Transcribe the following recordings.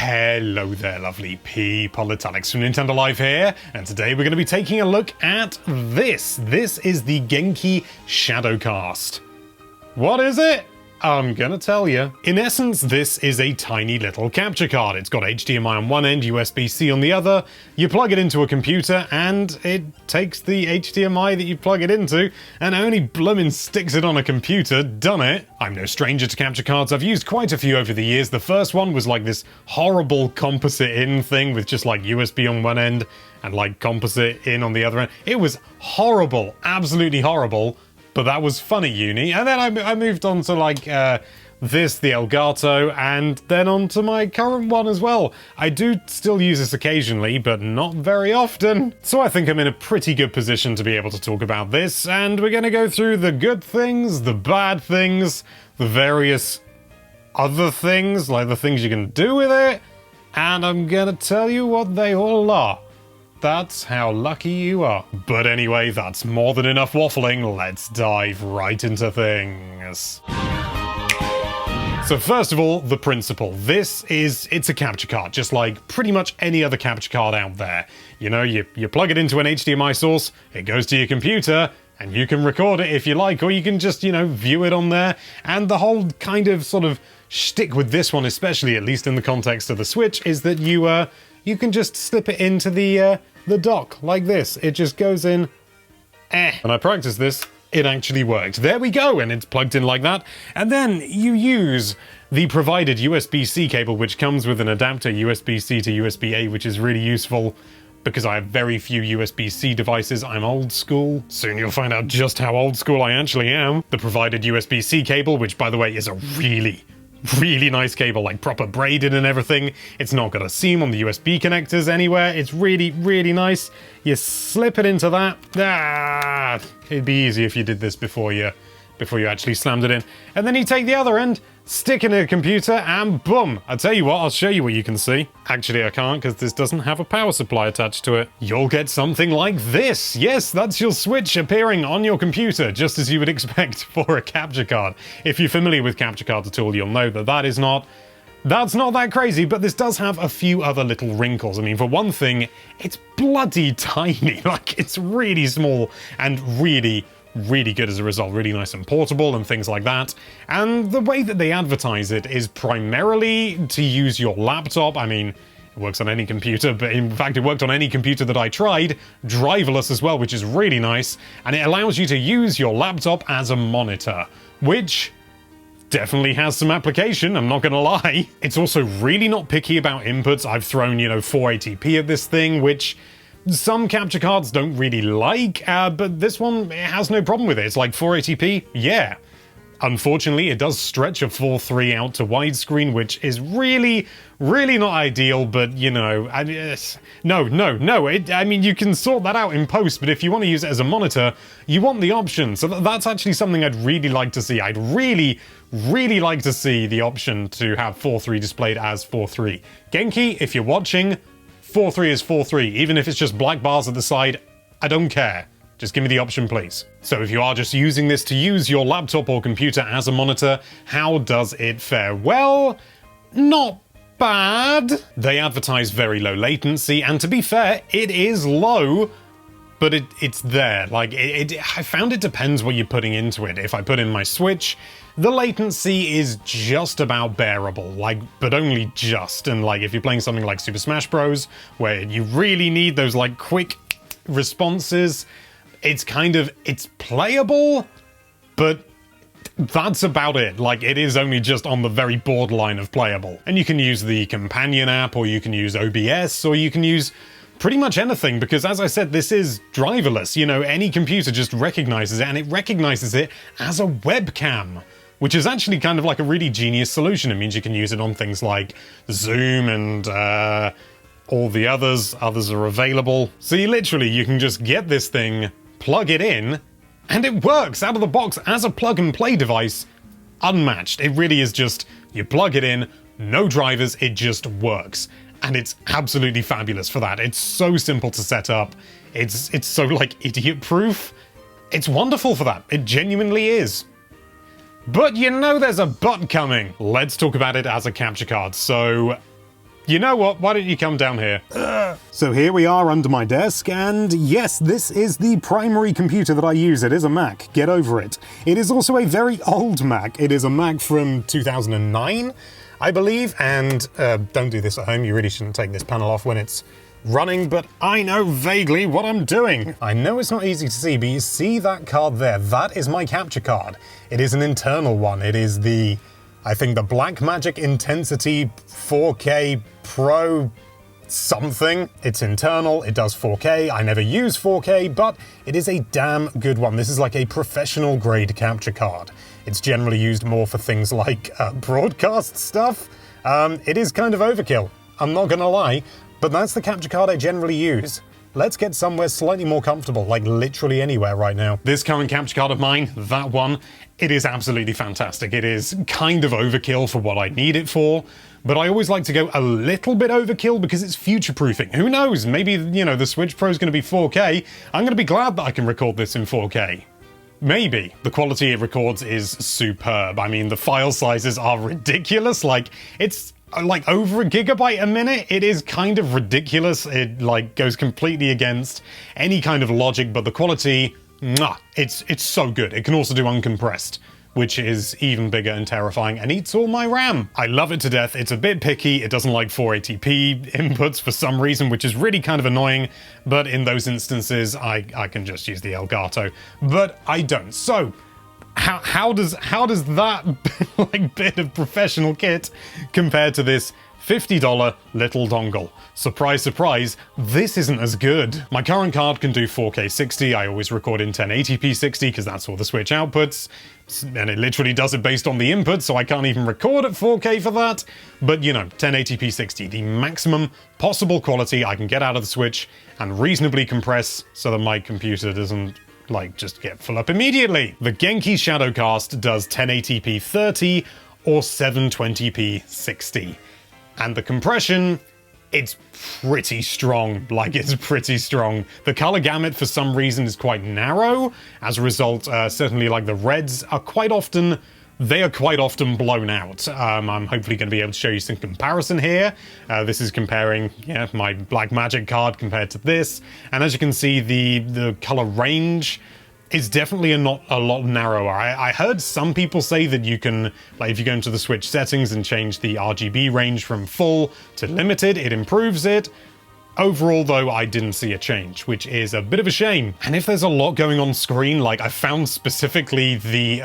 Hello there, lovely people. It's Alex from Nintendo Live here, and today we're going to be taking a look at this. This is the Genki Shadowcast. What is it? I'm gonna tell you. In essence, this is a tiny little capture card. It's got HDMI on one end, USB-C on the other. You plug it into a computer, and it takes the HDMI that you plug it into, and only bloomin' sticks it on a computer. Done it. I'm no stranger to capture cards. I've used quite a few over the years. The first one was like this horrible composite in thing with just like USB on one end and like composite in on the other end. It was horrible, absolutely horrible. But that was fun at uni, and then I moved on to like this, the Elgato, and then on to my current one as well. I do still use this occasionally, but not very often. So I think I'm in a pretty good position to be able to talk about this, and we're going to go through the good things, the bad things, the various other things, like the things you can do with it, and I'm going to tell you what they all are. That's how lucky you are. But anyway, that's more than enough waffling. Let's dive right into things. So first of all, the principle. It's a capture card, just like pretty much any other capture card out there. You know, you plug it into an HDMI source, it goes to your computer, and you can record it if you like, or you can just, you know, view it on there. And the whole kind of sort of shtick with this one, especially at least in the context of the Switch, is that you can just slip it into the dock like this. It just goes in. When I practiced this, it actually worked. There we go, and it's plugged in like that. And then you use the provided USB-C cable, which comes with an adapter, USB-C to USB-A, which is really useful because I have very few USB-C devices. I'm old school. Soon you'll find out just how old school I actually am. The provided USB-C cable, which by the way is a really nice cable, like proper braided and everything. It's not got a seam on the USB connectors anywhere. It's really nice. You slip it into that. It'd be easy if you did this before you actually slammed it in. And then you take the other end, stick it in a computer, and boom. I'll tell you what, I'll show you what you can see. Actually, I can't because this doesn't have a power supply attached to it. You'll get something like this. Yes, that's your Switch appearing on your computer, just as you would expect for a capture card. If you're familiar with capture cards at all, you'll know that that's not that crazy, but this does have a few other little wrinkles. I mean, for one thing, it's bloody tiny. Like, it's really small and really good as a result, really nice and portable and things like that. And the way that they advertise it is primarily to use your laptop. I mean, it works on any computer, but in fact it worked on any computer that I tried, driverless as well, which is really nice, and it allows you to use your laptop as a monitor, which definitely has some application, I'm not gonna lie. It's also really not picky about inputs. I've thrown, 480p at this thing, which some capture cards don't really like, but this one, it has no problem with it. It's like 480p, yeah. Unfortunately, it does stretch a 4:3 out to widescreen, which is really not ideal, but, no. I mean, you can sort that out in post, but if you want to use it as a monitor, you want the option. So that's actually something I'd really like to see. I'd really like to see the option to have 4:3 displayed as 4:3. Genki, if you're watching, 4:3 is 4:3, even if it's just black bars at the side, I don't care. Just give me the option, please. So if you are just using this to use your laptop or computer as a monitor, how does it fare? Well, not bad. They advertise very low latency, and to be fair, it is low, but it's there. Like, I found it depends what you're putting into it. If I put in my Switch, the latency is just about bearable, but only just. And if you're playing something like Super Smash Bros, where you really need those quick responses, it's playable, but that's about it. It is only just on the very borderline of playable. And you can use the companion app, or you can use OBS, or you can use pretty much anything, because as I said, this is driverless. Any computer just recognizes it, and it recognizes it as a webcam, which is actually kind of a really genius solution. It means you can use it on things like Zoom and all the others. Others are available. So you can just get this thing, plug it in, and it works out of the box as a plug-and-play device, unmatched. It really is just, you plug it in, no drivers, it just works. And it's absolutely fabulous for that. It's so simple to set up. It's so idiot-proof. It's wonderful for that. It genuinely is. But there's a but coming. Let's talk about it as a capture card. So You know what? Why don't you come down here? So here we are under my desk, and yes, this is the primary computer that I use. It is a Mac. Get over it. It is also a very old Mac. It is a Mac from 2009, I believe, and don't do this at home. You really shouldn't take this panel off when it's running, but I know vaguely what I'm doing. I know it's not easy to see, but you see that card there? That is my capture card. It is an internal one. It is the, I think, the Blackmagic Intensity 4K Pro something. It's internal, it does 4K. I never use 4K, but it is a damn good one. This is like a professional grade capture card. It's generally used more for things like broadcast stuff. It is kind of overkill, I'm not gonna lie, but that's the capture card I generally use. Let's get somewhere slightly more comfortable, like literally anywhere right now. This current capture card of mine, that one, it is absolutely fantastic. It is kind of overkill for what I need it for, but I always like to go a little bit overkill because it's future-proofing. Who knows? Maybe, you know, the Switch Pro is going to be 4K. I'm going to be glad that I can record this in 4K. Maybe. The quality it records is superb. I mean, the file sizes are ridiculous. Like, it's like over a gigabyte a minute. It is kind of ridiculous. It like goes completely against any kind of logic, but the quality, mwah, it's so good. It can also do uncompressed, which is even bigger and terrifying, and eats all my RAM. I love it to death. It's a bit picky. It doesn't like 480p inputs for some reason, which is really kind of annoying, but in those instances, I can just use the Elgato, but I don't. So, how does that like bit of professional kit compare to this $50 little dongle? Surprise, surprise, this isn't as good. My current card can do 4K 60. I always record in 1080p 60 because that's all the Switch outputs, and it literally does it based on the input, so I can't even record at 4K for that. But you know, 1080p 60, the maximum possible quality I can get out of the Switch and reasonably compress so that my computer doesn't like just get full up immediately. The Genki Shadowcast does 1080p 30 or 720p 60. And the compression, it's pretty strong. Like, it's pretty strong. The color gamut, for some reason, is quite narrow. As a result, certainly, like, the reds are quite often blown out. I'm hopefully going to be able to show you some comparison here. This is comparing, yeah, my Blackmagic card compared to this. And as you can see, the color range is definitely a lot narrower. I heard some people say that you can, like, if you go into the Switch settings and change the RGB range from full to limited, it improves it. Overall, though, I didn't see a change, which is a bit of a shame. And if there's a lot going on screen, like I found specifically the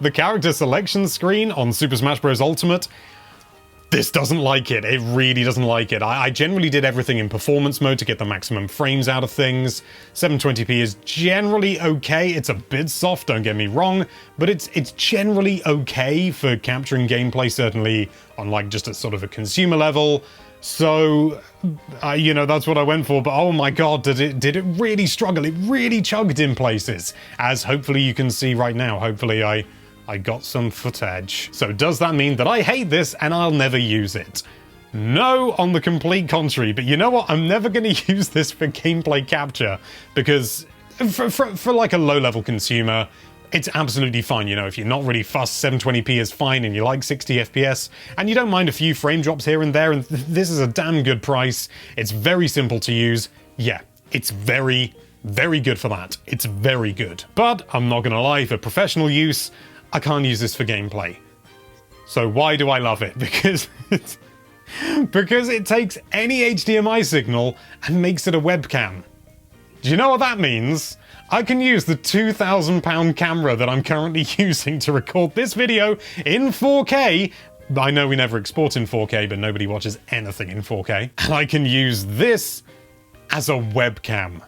the character selection screen on Super Smash Bros. Ultimate, this doesn't like it. It really doesn't like it. I generally did everything in performance mode to get the maximum frames out of things. 720p is generally okay. It's a bit soft, don't get me wrong, but it's generally okay for capturing gameplay, certainly on like just a sort of a consumer level. So, you know, that's what I went for, but oh my god, did it really struggle. It really chugged in places, as hopefully you can see right now. Hopefully I got some footage. So does that mean that I hate this and I'll never use it? No, on the complete contrary, but you know what? I'm never going to use this for gameplay capture, because for like a low-level consumer, it's absolutely fine. You know, if you're not really fussed, 720p is fine, and you like 60 FPS, and you don't mind a few frame drops here and there, and this is a damn good price. It's very simple to use. Yeah, it's very, very good for that. It's very good. But I'm not gonna lie, for professional use, I can't use this for gameplay. So why do I love it? Because it takes any HDMI signal and makes it a webcam. Do you know what that means? I can use the £2,000 camera that I'm currently using to record this video in 4K. I know we never export in 4K, but nobody watches anything in 4K. And I can use this as a webcam,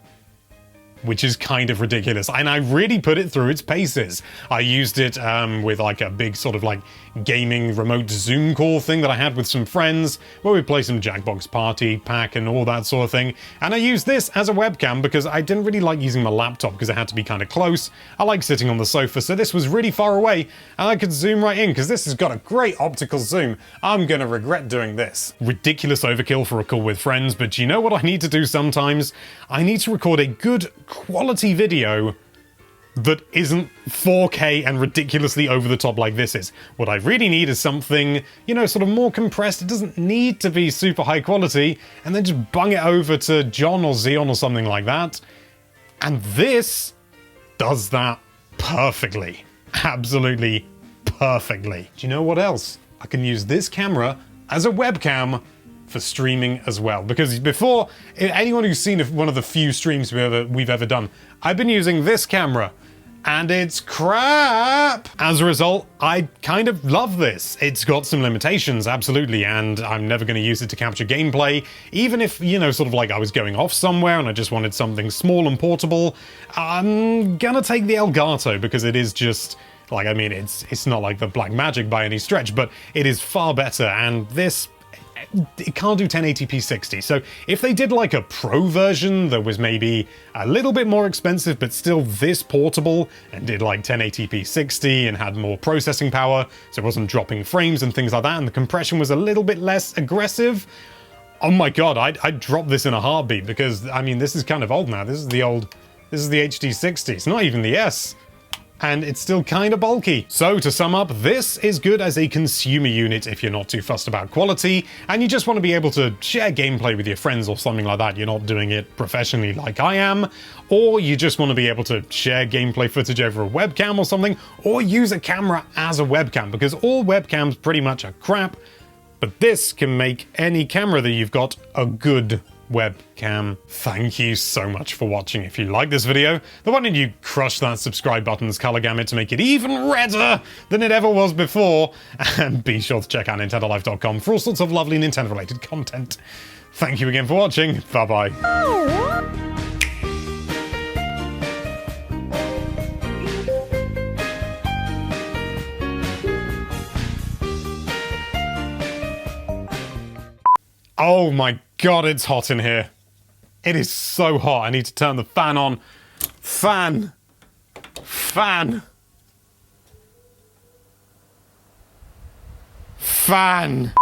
which is kind of ridiculous. And I really put it through its paces. I used it with like a big sort of like gaming remote Zoom call thing that I had with some friends, where we play some Jackbox Party Pack and all that sort of thing. And I used this as a webcam because I didn't really like using my laptop because it had to be kind of close. I like sitting on the sofa, so this was really far away and I could zoom right in because this has got a great optical zoom. I'm gonna regret doing this. Ridiculous overkill for a call with friends, but you know what I need to do sometimes? I need to record a good quality video that isn't 4K and ridiculously over the top like this is. What I really need is something, you know, sort of more compressed. It doesn't need to be super high quality, and then just bung it over to John or Xeon or something like that. And this does that perfectly. Absolutely perfectly. Do you know what else? I can use this camera as a webcam for streaming as well. Because before, anyone who's seen one of the few streams we've ever done, I've been using this camera, and it's crap! As a result, I kind of love this. It's got some limitations, absolutely, and I'm never going to use it to capture gameplay. Even if, you know, sort of like I was going off somewhere and I just wanted something small and portable, I'm gonna take the Elgato, because it is just... like, I mean, it's not like the Black Magic by any stretch, but it is far better, and this... it can't do 1080p 60, so if they did like a pro version that was maybe a little bit more expensive but still this portable and did like 1080p 60 and had more processing power so it wasn't dropping frames and things like that, and the compression was a little bit less aggressive, oh my god, I'd drop this in a heartbeat, because I mean, this is kind of old now. This is the HD60, it's not even the S. And it's still kind of bulky. So to sum up, this is good as a consumer unit if you're not too fussed about quality and you just want to be able to share gameplay with your friends or something like that. You're not doing it professionally like I am, or you just want to be able to share gameplay footage over a webcam or something, or use a camera as a webcam, because all webcams pretty much are crap, but this can make any camera that you've got a good webcam. Thank you so much for watching. If you like this video, then why don't you crush that subscribe button's color gamut to make it even redder than it ever was before, and be sure to check out nintendolife.com for all sorts of lovely Nintendo related content. Thank you again for watching. Bye bye. Oh my god, it's hot in here. It is so hot. I need to turn the fan on. Fan. Fan. Fan.